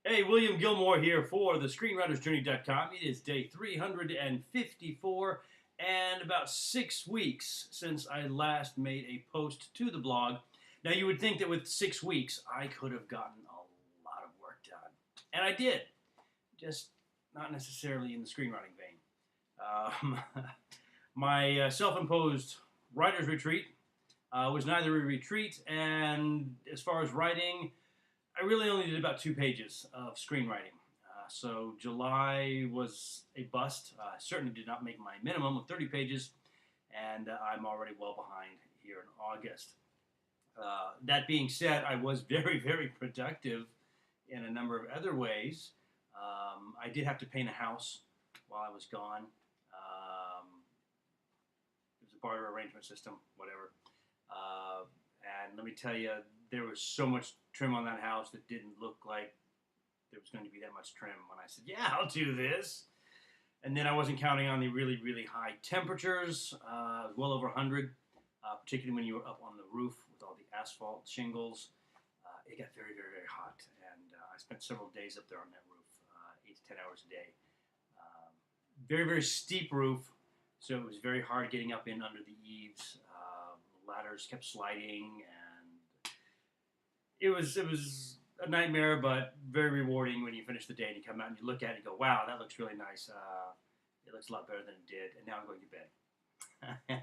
Hey, William Gilmore here for the ScreenwritersJourney.com. It is day 354 and about 6 weeks since I last made a post to the blog. Now, you would think that with 6 weeks, I could have gotten a lot of work done. And I did, just not necessarily in the screenwriting vein. Um, my self-imposed writer's retreat was neither a retreat, and as far as writing, I really only did about 2 pages of screenwriting. So July was a bust. I certainly did not make my minimum of 30 pages, and I'm already well behind here in August. That being said, I was very, very productive in a number of other ways. I did have to paint a house while I was gone. It was a barter arrangement system, whatever. And let me tell you, there was so much trim on that house that didn't look like there was going to be that much trim when I said, yeah, I'll do this. And then I wasn't counting on the really, really high temperatures, well over 100, particularly when you were up on the roof with all the asphalt shingles. It got very, very, very hot. And I spent several days up there on that roof, 8 to 10 hours a day. Very, very steep roof, so it was very hard getting up in under the eaves. Ladders kept sliding, and it was a nightmare, but very rewarding when you finish the day and you come out and you look at it and go, wow, that looks really nice. It looks a lot better than it did, and now I'm going to bed.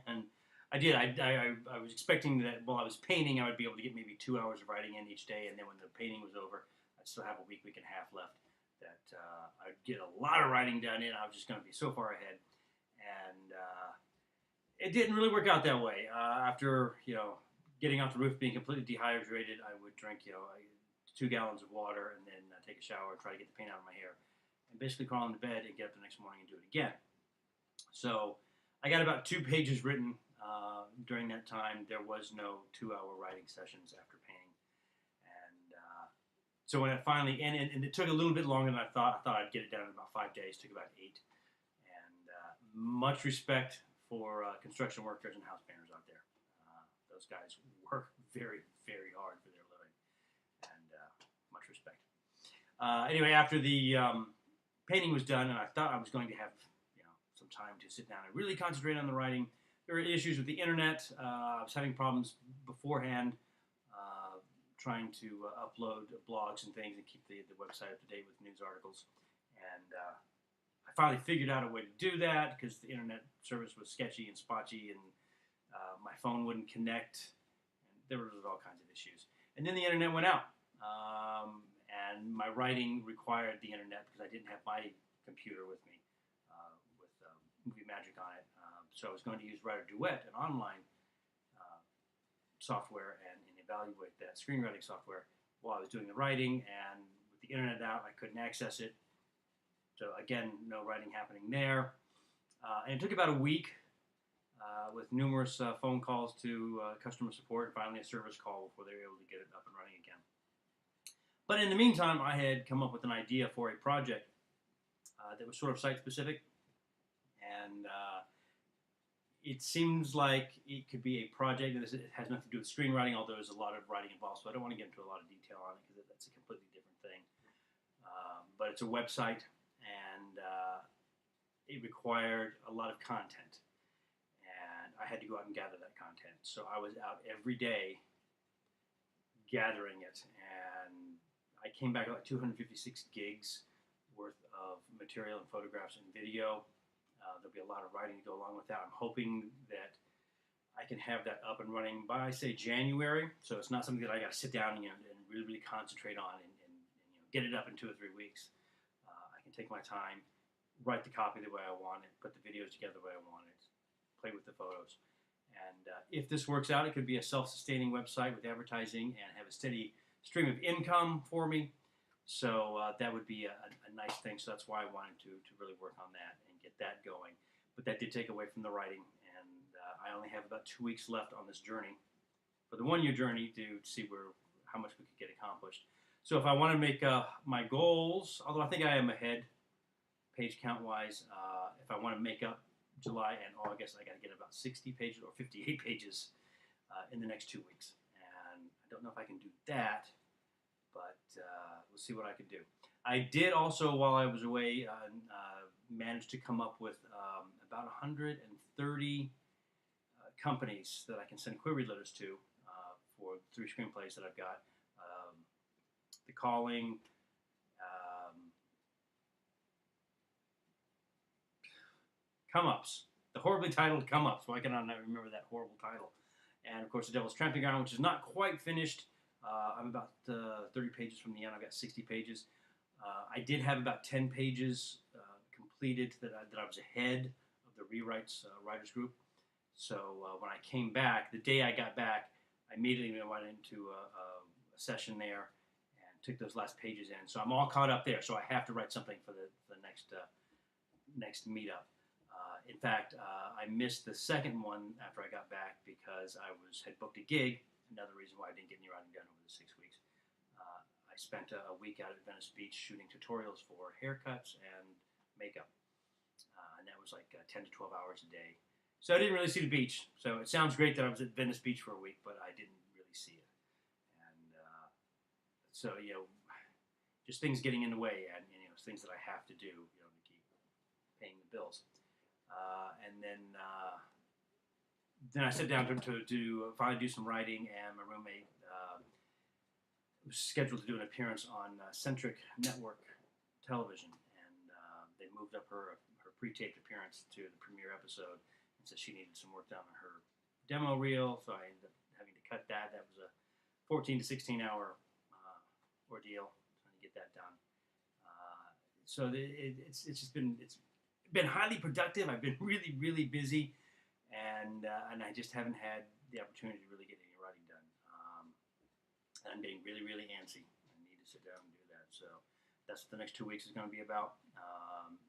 And I did. I was expecting that while I was painting, I would be able to get maybe 2 hours of writing in each day, and then when the painting was over, I'd still have a week, week and a half left. That I'd get a lot of writing done in. I was just going to be so far ahead, and it didn't really work out that way. After getting off the roof, being completely dehydrated, I would drink 2 gallons of water and then take a shower and try to get the paint out of my hair, and basically crawl into bed and get up the next morning and do it again. So I got about 2 pages written during that time. There was no 2-hour writing sessions after painting, and so when it finally ended, and it took a little bit longer than I thought. I thought I'd get it done in about 5 days. It took about 8. And much respect for construction workers and house painters out there. Those guys work very, very hard for their living, and much respect. Anyway, after the painting was done, and I thought I was going to have some time to sit down and really concentrate on the writing, there were issues with the internet. I was having problems beforehand trying to upload blogs and things and keep the website up to date with news articles. And I finally figured out a way to do that because the internet service was sketchy and spotty, and my phone wouldn't connect, and there was all kinds of issues. And then the internet went out, and my writing required the internet because I didn't have my computer with me with Movie Magic on it. So I was going to use Writer Duet, an online software, and evaluate that screenwriting software while I was doing the writing. And with the internet out, I couldn't access it. So again, no writing happening there. And it took about a week with numerous phone calls to customer support, and finally a service call before they were able to get it up and running again. But in the meantime, I had come up with an idea for a project that was sort of site-specific, and it seems like it could be a project that it has nothing to do with screenwriting, although there's a lot of writing involved, so I don't want to get into a lot of detail on it because that's a completely different thing. But it's a website, and it required a lot of content, and I had to go out and gather that content. So I was out every day gathering it, and I came back with like 256 gigs worth of material and photographs and video. There'll be a lot of writing to go along with that. I'm hoping that I can have that up and running by, say, January. So it's not something that I got to sit down and really, really concentrate on and get it up in 2 or 3 weeks. I can take my time, write the copy the way I want it, put the videos together the way I want it, play with the photos. And if this works out, it could be a self-sustaining website with advertising and have a steady stream of income for me. So that would be a nice thing. So that's why I wanted to really work on that and get that going. But that did take away from the writing, and I only have about 2 weeks left on this journey, for the one-year journey, to see how much we could get accomplished. So if I want to make my goals, although I think I am ahead page count-wise, if I want to make up July and August, I got to get about 60 pages or 58 pages in the next 2 weeks. And I don't know if I can do that, but we'll see what I can do. I did also, while I was away, manage to come up with about 130 companies that I can send query letters to for 3 screenplays that I've got. The Calling, Come Ups, the horribly titled Come Ups. Why can I not remember that horrible title? And of course, The Devil's Tramping Ground, which is not quite finished. I'm about 30 pages from the end. I've got 60 pages. I did have about 10 pages completed that I was ahead of the rewrites writers group. So when I came back, the day I got back, I immediately went into a session there and took those last pages in. So I'm all caught up there. So I have to write something for the next meetup. In fact, I missed the second one after I got back because I had booked a gig. Another reason why I didn't get any writing done over the 6 weeks. I spent a week out at Venice Beach shooting tutorials for haircuts and makeup. And that was like 10 to 12 hours a day. So I didn't really see the beach. So it sounds great that I was at Venice Beach for a week, but I didn't really see it. And so, just things getting in the way, and things that I have to do, to keep paying the bills. And then I sat down to finally do some writing, and my roommate was scheduled to do an appearance on Centric Network Television, and they moved up her pre-taped appearance to the premiere episode, and said she needed some work done on her demo reel, so I ended up having to cut that. That was a 14 to 16 hour ordeal trying to get that done. So it's been highly productive. I've been really, really busy, and I just haven't had the opportunity to really get any writing done. And I'm getting really, really antsy. I need to sit down and do that. So that's what the next 2 weeks is going to be about.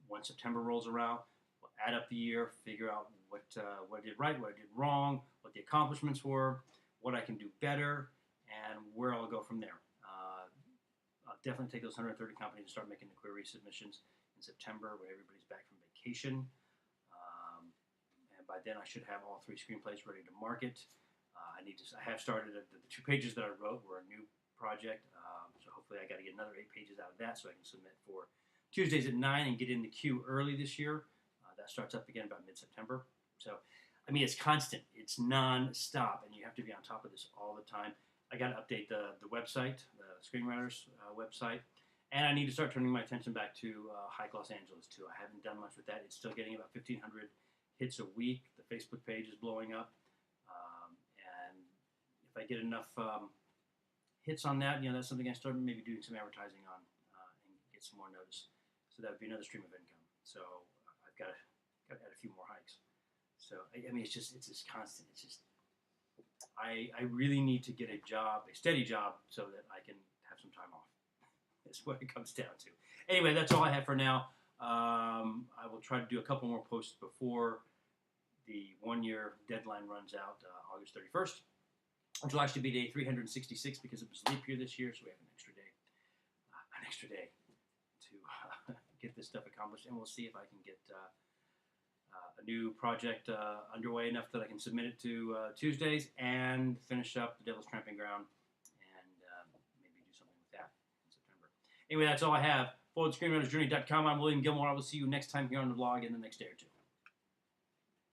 When September rolls around, we'll add up the year, figure out what I did right, what I did wrong, what the accomplishments were, what I can do better, and where I'll go from there. I'll definitely take those 130 companies and start making the query submissions in September when everybody's back from vacation. And by then I should have all 3 screenplays ready to market. I have started the 2 pages that I wrote were a new project. So hopefully I got to get another 8 pages out of that so I can submit for Tuesdays at 9 and get in the queue early this year. That starts up again about mid-September. So, it's constant. It's non-stop, and you have to be on top of this all the time. I got to update the website, the Screenwriter's website, and I need to start turning my attention back to Hike Los Angeles, too. I haven't done much with that. It's still getting about 1,500 hits a week. The Facebook page is blowing up. And if I get enough hits on that, that's something I started maybe doing some advertising on and get some more notice. So that would be another stream of income. So I've got to add a few more hikes. So, it's just constant. It's just, I really need to get a steady job, so that I can have some time off. That's what it comes down to. Anyway, that's all I have for now. I will try to do a couple more posts before the 1-year deadline runs out, August 31st, which will actually be day 366 because it was leap year this year, so we have an extra day to get this stuff accomplished, and we'll see if I can get a new project underway enough that I can submit it to Tuesdays and finish up The Devil's Tramping Ground and maybe do something with that in September. Anyway, that's all I have. ForwardScreenwritersJourney.com. I'm William Gilmore. I will see you next time here on the vlog in the next day or two.